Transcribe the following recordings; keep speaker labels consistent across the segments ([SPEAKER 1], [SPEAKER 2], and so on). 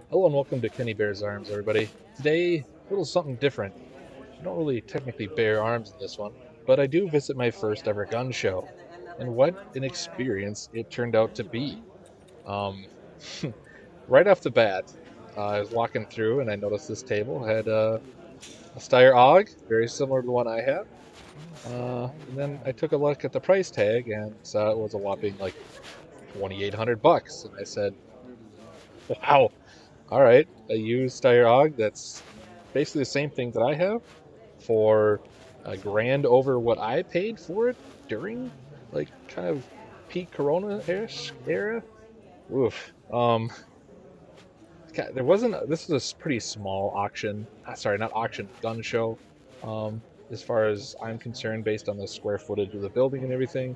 [SPEAKER 1] Hello and welcome to Kenny Bears Arms, everybody. Today, a little something different. I don't really technically bear arms in this one, but I do visit my first ever gun show, and what an experience it turned out to be. Um, right off the bat, I was walking through and I noticed this table had a Steyr AUG, very similar to the one I have. And then I took a look at the price tag and saw it was a whopping like 2,800 bucks, and I said, "Wow, all right, a used Steyr AUG that's basically the same thing that I have for a grand over what I paid for it during like kind of peak Corona-ish era." Oof. There wasn't. This was a pretty small auction. Sorry, not auction, gun show. As far as I'm concerned, based on the square footage of the building and everything,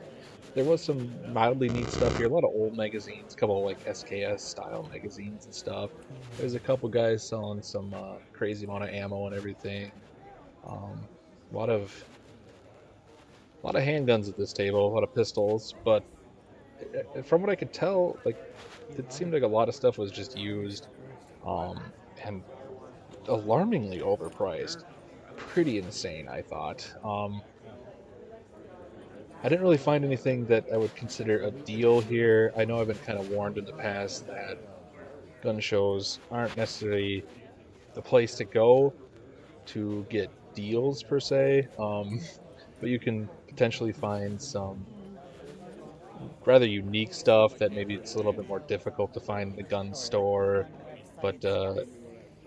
[SPEAKER 1] there was some mildly neat stuff here. A lot of old magazines, a couple of like SKS style magazines and stuff. There's a couple guys selling some crazy amount of ammo and everything. Um, a lot of handguns at this table, a lot of pistols, but from what I could tell, like it seemed like a lot of stuff was just used, um, and alarmingly overpriced. Pretty insane, I thought. I didn't really find anything that I would consider a deal here. I know I've been kind of warned in the past that gun shows aren't necessarily the place to go to get deals per se, but you can potentially find some rather unique stuff that maybe it's a little bit more difficult to find in the gun store, but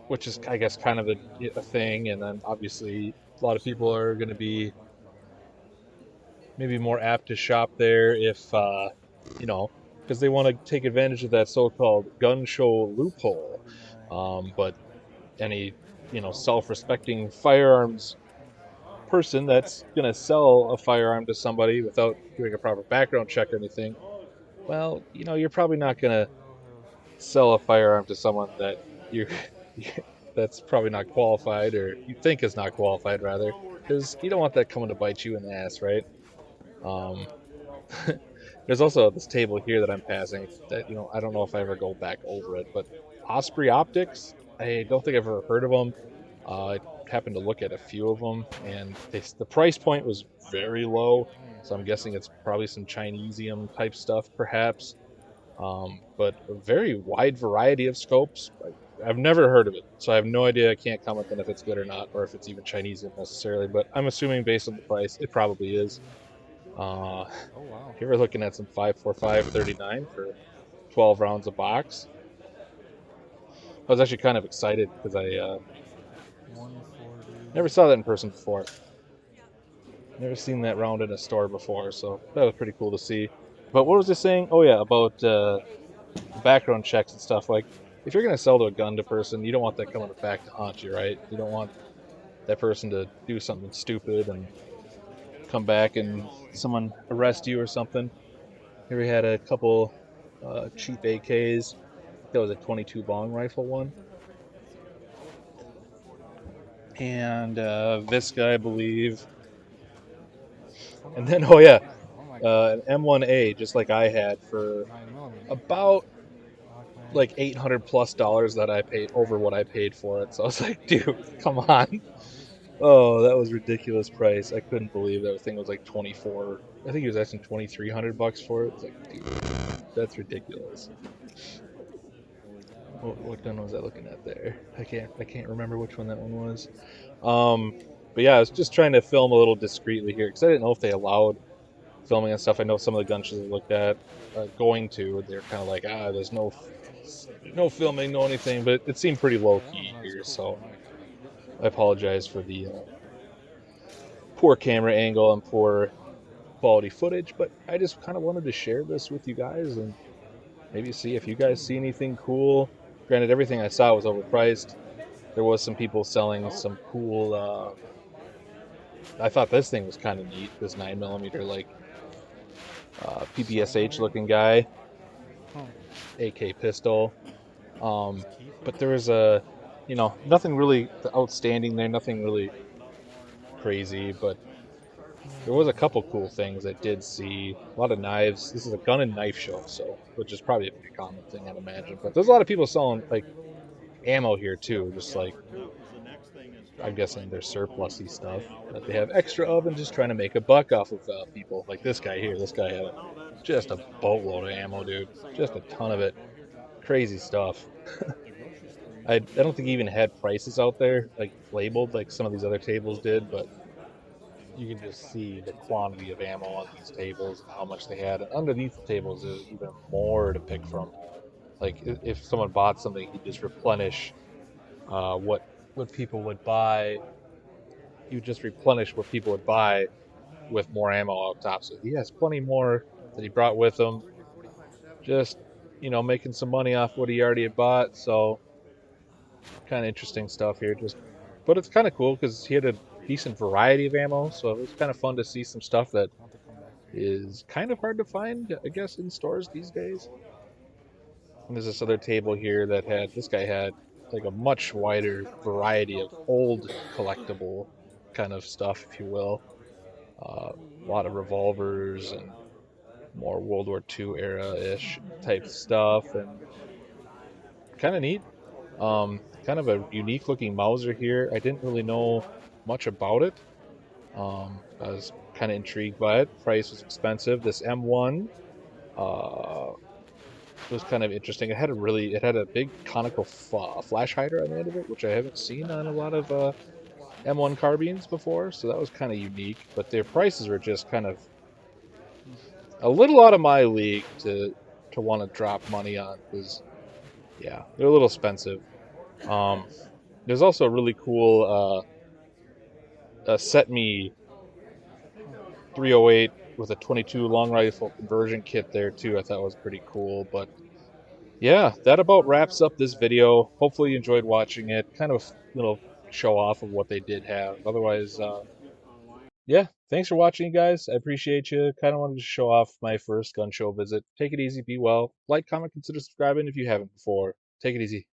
[SPEAKER 1] which is, I guess, kind of a thing. And then obviously, a lot of people are going to be maybe more apt to shop there if, you know, because they want to take advantage of that so-called gun show loophole. But any, self-respecting firearms person that's going to sell a firearm to somebody without doing a proper background check or anything, well, you're probably not going to sell a firearm to someone that you that's probably not qualified, or you think is not qualified rather, because you don't want that coming to bite you in the ass, right? Um, there's also this table here that I'm passing that I don't know if I ever go back over it, but Osprey Optics. I don't think I've ever heard of them. I happened to look at a few of them, and the price point was very low, so I'm guessing it's probably some Chinesium type stuff, perhaps. But a very wide variety of scopes. I've never heard of it, so I have no idea. I can't comment on if it's good or not, or if it's even Chinesium necessarily. But I'm assuming based on the price, it probably is. Uh, Here we're looking at some 545 39 for 12 rounds a box. I was actually kind of excited because I never saw that in person before. Never seen that round in a store before, so that was pretty cool to see. But what was I saying? Oh yeah, about background checks and stuff. Like, if you're gonna sell to a gun to person, you don't want that coming back to haunt you, right? You don't want that person to do something stupid and come back and someone arrest you or something. Here we had a couple cheap AKs. That was a 22 bong rifle one, and Visca, I believe. And then, oh yeah, an M1A, just like I had, for about like $800+ that I paid over what I paid for it. So I was like, dude, come on. Oh, that was ridiculous price. I couldn't believe that thing was like 24. I think he was asking 2,300 bucks for it. It's like, dude, that's ridiculous. What gun was I looking at there? I can't remember which one that one was. But yeah, I was just trying to film a little discreetly here because I didn't know if they allowed filming and stuff. I know some of the gun shows I looked at they're kind of like, there's no filming, no anything, but it seemed pretty low key here, so I apologize for the poor camera angle and poor quality footage, but I just kind of wanted to share this with you guys and maybe see if you guys see anything cool. Granted, everything I saw was overpriced. There was some people selling some cool. I thought this thing was kind of neat. This 9mm like PPSH looking guy, AK pistol. But there was nothing really outstanding there. Nothing really crazy, but There was a couple cool things I did see. A lot of knives. This is a gun and knife show, so which is probably a pretty common thing, I'd imagine. But there's a lot of people selling like ammo here too, just like I'm guessing they're surplusy stuff that they have extra of and just trying to make a buck off of people. Like this guy here. This guy had just a boatload of ammo, dude. Just a ton of it. Crazy stuff. I don't think he even had prices out there like labeled like some of these other tables did, but you can just see the quantity of ammo on these tables and how much they had. And underneath the tables, there's even more to pick from. Like if someone bought something, he'd just replenish what people would buy. He would just replenish what people would buy with more ammo up top. So he has plenty more that he brought with him. Just making some money off what he already had bought. So kind of interesting stuff here. But it's kind of cool because he had a decent variety of ammo. So it was kind of fun to see some stuff that is kind of hard to find, I guess, in stores these days. And there's this other table here that had this guy had like a much wider variety of old collectible kind of stuff, if you will. A lot of revolvers and more World War II era ish type stuff, and kind of neat. Kind of a unique looking Mauser here. I didn't really know much about it. I was kind of intrigued by it. Price was expensive. This M1 uh, was kind of interesting. It had a big conical flash hider on the end of it, which I haven't seen on a lot of M1 carbines before. So that was kind of unique. But their prices were just kind of a little out of my league to want to drop money on because yeah, they're a little expensive. Um, there's also a really cool set me 308 with a 22 long rifle conversion kit there too. I thought was pretty cool. But yeah, that about wraps up this video. Hopefully you enjoyed watching it. Kind of a little show off of what they did have. Otherwise, yeah, thanks for watching, guys. I appreciate you. Kind of wanted to show off my first gun show visit. Take it easy, be well. Like, comment, consider subscribing if you haven't before. Take it easy.